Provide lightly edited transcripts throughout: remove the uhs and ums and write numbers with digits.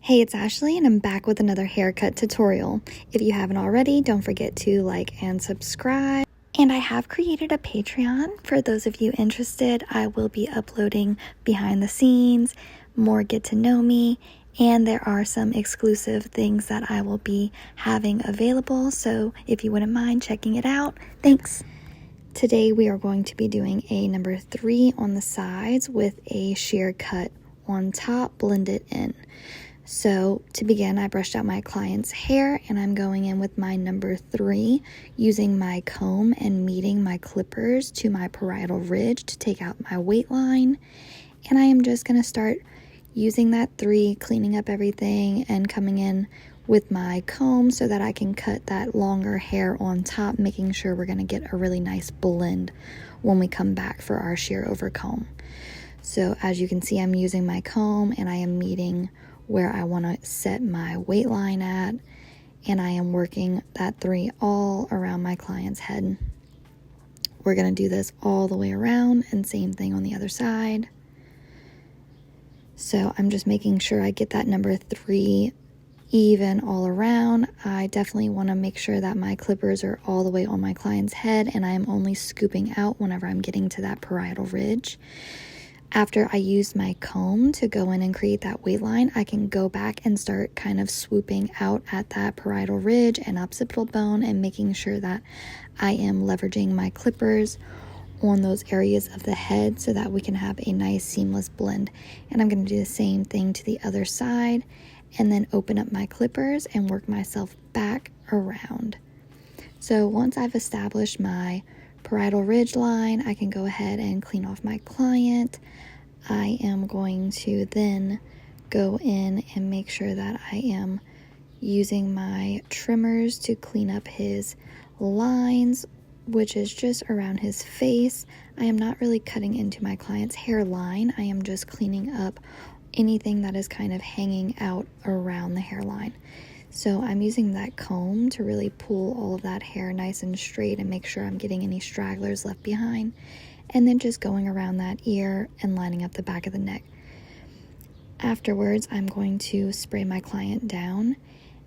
Hey, it's Ashley and I'm back with another haircut tutorial. If you haven't already, don't forget to like and subscribe. And I have created a Patreon. For those of you interested, I will be uploading behind the scenes, more get to know me, and there are some exclusive things that I will be having available. So if you wouldn't mind checking it out, thanks. Today we are going to be doing a number 3 on the sides with a shear cut on top, blended in. So to begin, I brushed out my client's hair and I'm going in with my number 3 using my comb and meeting my clippers to my parietal ridge to take out my weight line. And I am just going to start using that 3, cleaning up everything and coming in with my comb so that I can cut that longer hair on top, making sure we're going to get a really nice blend when we come back for our shear over comb. So as you can see, I'm using my comb and I am meeting where I want to set my weight line at, and I am working that 3 all around my client's head. We're going to do this all the way around, and same thing on the other side. So I'm just making sure I get that number 3 even all around. I definitely want to make sure that my clippers are all the way on my client's head, and I am only scooping out whenever I'm getting to that parietal ridge. After I use my comb to go in and create that weight line, I can go back and start kind of swooping out at that parietal ridge and occipital bone and making sure that I am leveraging my clippers on those areas of the head so that we can have a nice seamless blend. And I'm going to do the same thing to the other side and then open up my clippers and work myself back around. So once I've established my parietal ridge line, I can go ahead and clean off my client. I am going to then go in and make sure that I am using my trimmers to clean up his lines, which is just around his face. I am not really cutting into my client's hairline. I am just cleaning up anything that is kind of hanging out around the hairline. So I'm using that comb to really pull all of that hair nice and straight and make sure I'm getting any stragglers left behind. And then just going around that ear and lining up the back of the neck. Afterwards, I'm going to spray my client down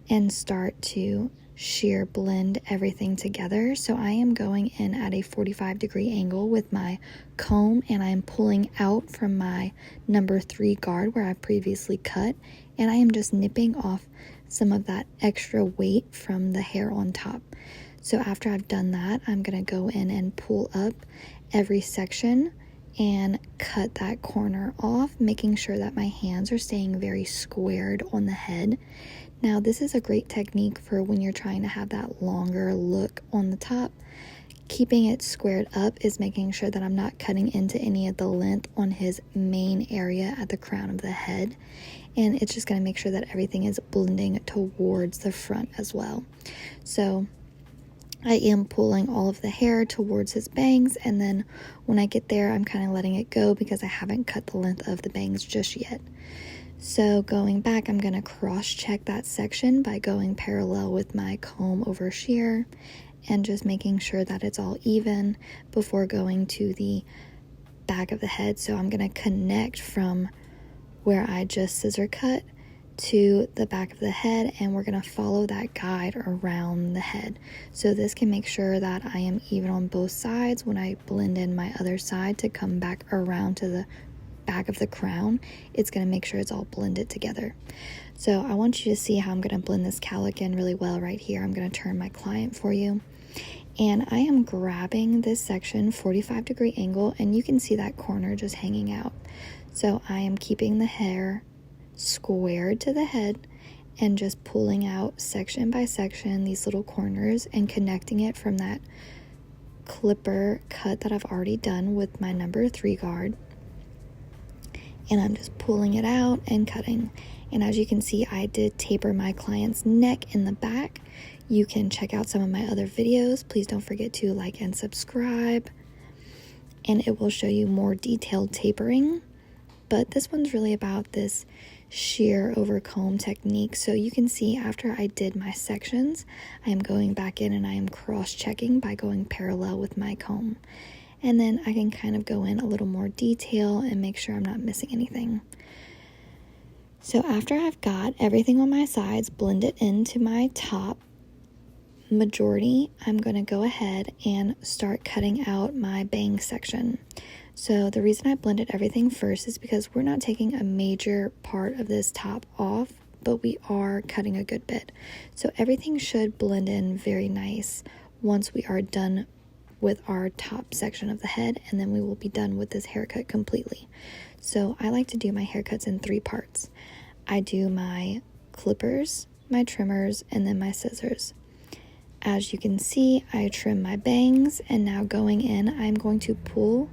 and start to shear blend everything together. So I am going in at a 45-degree angle with my comb, and I'm pulling out from my number 3 guard where I've previously cut, and I am just nipping off some of that extra weight from the hair on top. So after I've done that, I'm going to go in and pull up every section and cut that corner off, making sure that my hands are staying very squared on the head. Now this is a great technique for when you're trying to have that longer look on the top. Keeping it squared up is making sure that I'm not cutting into any of the length on his main area at the crown of the head. And it's just going to make sure that everything is blending towards the front as well. So I am pulling all of the hair towards his bangs, and then when I get there, I'm kind of letting it go because I haven't cut the length of the bangs just yet. So going back, I'm going to cross-check that section by going parallel with my comb over shear and just making sure that it's all even before going to the back of the head. So I'm going to connect from where I just scissor cut to the back of the head, and we're going to follow that guide around the head. So this can make sure that I am even on both sides when I blend in my other side to come back around to the back of the crown. It's going to make sure it's all blended together. So I want you to see how I'm going to blend this cowlick in really well right here. I'm going to turn my client for you. And I am grabbing this section 45-degree angle, and you can see that corner just hanging out. So I am keeping the hair squared to the head and just pulling out section by section these little corners and connecting it from that clipper cut that I've already done with my number 3 guard. And I'm just pulling it out and cutting. And as you can see, I did taper my client's neck in the back. You can check out some of my other videos. Please don't forget to like and subscribe, and it will show you more detailed tapering. But this one's really about this shear over comb technique. So you can see after I did my sections, I am going back in and I am cross-checking by going parallel with my comb. And then I can kind of go in a little more detail and make sure I'm not missing anything. So after I've got everything on my sides blended into my top majority, I'm going to go ahead and start cutting out my bang section. So the reason I blended everything first is because we're not taking a major part of this top off, but we are cutting a good bit. So everything should blend in very nice once we are done with our top section of the head, and then we will be done with this haircut completely. So I like to do my haircuts in 3 parts. I do my clippers, my trimmers, and then my scissors. As you can see, I trim my bangs, and now going in, I'm going to pull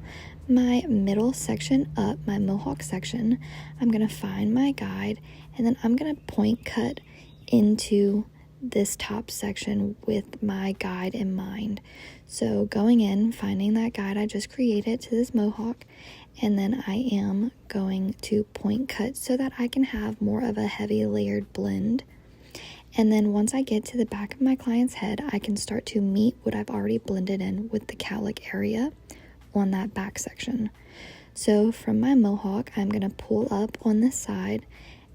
my middle section up, my mohawk section. I'm going to find my guide, and then I'm going to point cut into this top section with my guide in mind. So going in, finding that guide I just created to this mohawk, and then I am going to point cut so that I can have more of a heavy layered blend. And then once I get to the back of my client's head, I can start to meet what I've already blended in with the cowlick area on that back section. So from my mohawk, I'm going to pull up on this side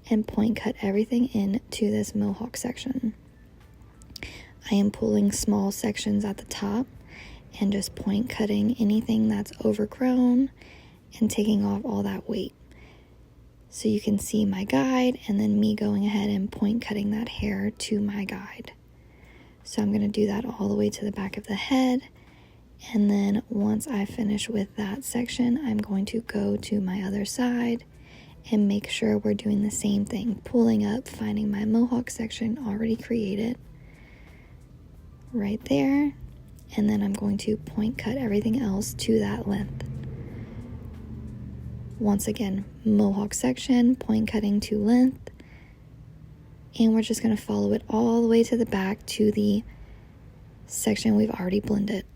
and point cut everything into this mohawk section. I am pulling small sections at the top and just point cutting anything that's overgrown and taking off all that weight. So you can see my guide and then me going ahead and point cutting that hair to my guide. So I'm going to do that all the way to the back of the head. And then once I finish with that section, I'm going to go to my other side and make sure we're doing the same thing. Pulling up, finding my mohawk section already created right there. And then I'm going to point cut everything else to that length. Once again, mohawk section, point cutting to length, and we're just going to follow it all the way to the back to the section we've already blended.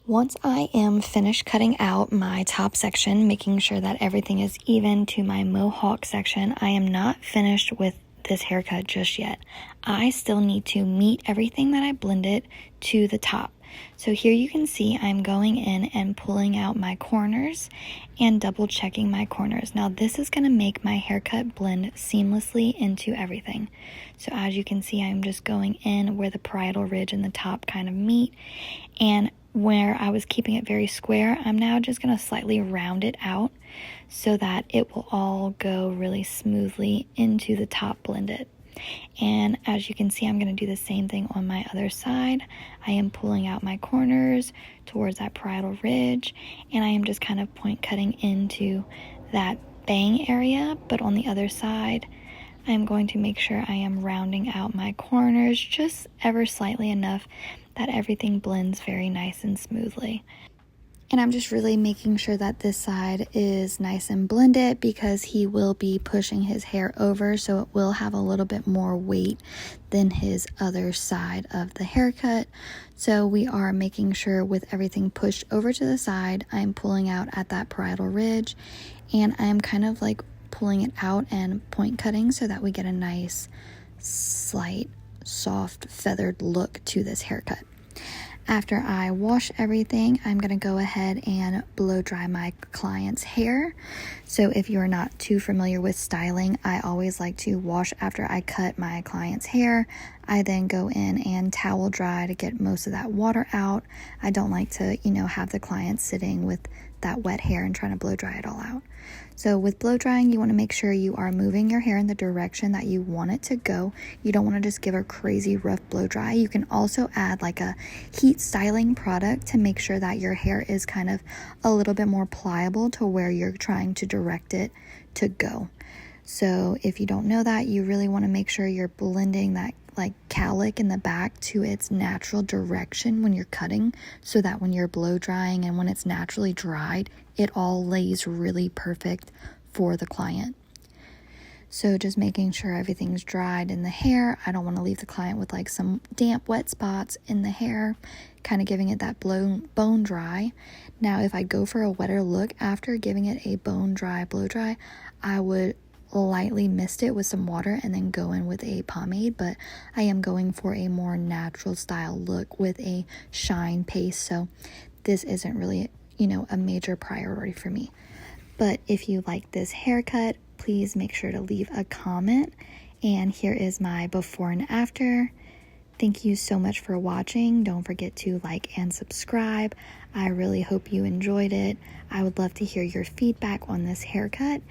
Once I am finished cutting out my top section, making sure that everything is even to my mohawk section, I am not finished with this haircut just yet. I still need to meet everything that I blended to the top. So here you can see I'm going in and pulling out my corners and double checking my corners. Now this is going to make my haircut blend seamlessly into everything. So as you can see, I'm just going in where the parietal ridge and the top kind of meet, and where I was keeping it very square, I'm now just going to slightly round it out so that it will all go really smoothly into the top blended. And as you can see, I'm going to do the same thing on my other side. I am pulling out my corners towards that parietal ridge, and I am just kind of point cutting into that bang area, but on the other side, I'm going to make sure I am rounding out my corners just ever slightly enough that everything blends very nice and smoothly. And I'm just really making sure that this side is nice and blended because he will be pushing his hair over, so it will have a little bit more weight than his other side of the haircut. So we are making sure with everything pushed over to the side, I'm pulling out at that parietal ridge, and I'm kind of like pulling it out and point cutting so that we get a nice, slight, soft, feathered look to this haircut. After I wash everything, I'm going to go ahead and blow dry my client's hair. So if you're not too familiar with styling, I always like to wash after I cut my client's hair. I then go in and towel dry to get most of that water out. I don't like to, have the client sitting with that wet hair and trying to blow dry it all out. So with blow drying, you want to make sure you are moving your hair in the direction that you want it to go. You don't want to just give a crazy rough blow dry. You can also add like a heat styling product to make sure that your hair is kind of a little bit more pliable to where you're trying to direct it to go. So if you don't know that, you really want to make sure you're blending that like cowlick in the back to its natural direction when you're cutting, so that when you're blow drying and when it's naturally dried, it all lays really perfect for the client. So just making sure everything's dried in the hair. I don't want to leave the client with like some damp wet spots in the hair, kind of giving it that bone dry. Now if I go for a wetter look after giving it a bone dry blow dry, I would lightly mist it with some water and then go in with a pomade, but I am going for a more natural style look with a shine paste, so this isn't really a major priority for me. But if you like this haircut, please make sure to leave a comment. And here is my before and after. Thank you so much for watching. Don't forget to like and subscribe. I really hope you enjoyed it. I would love to hear your feedback on this haircut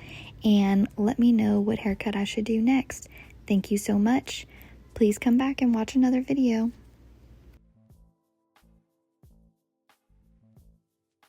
and let me know what haircut I should do next. Thank you so much. Please come back and watch another video.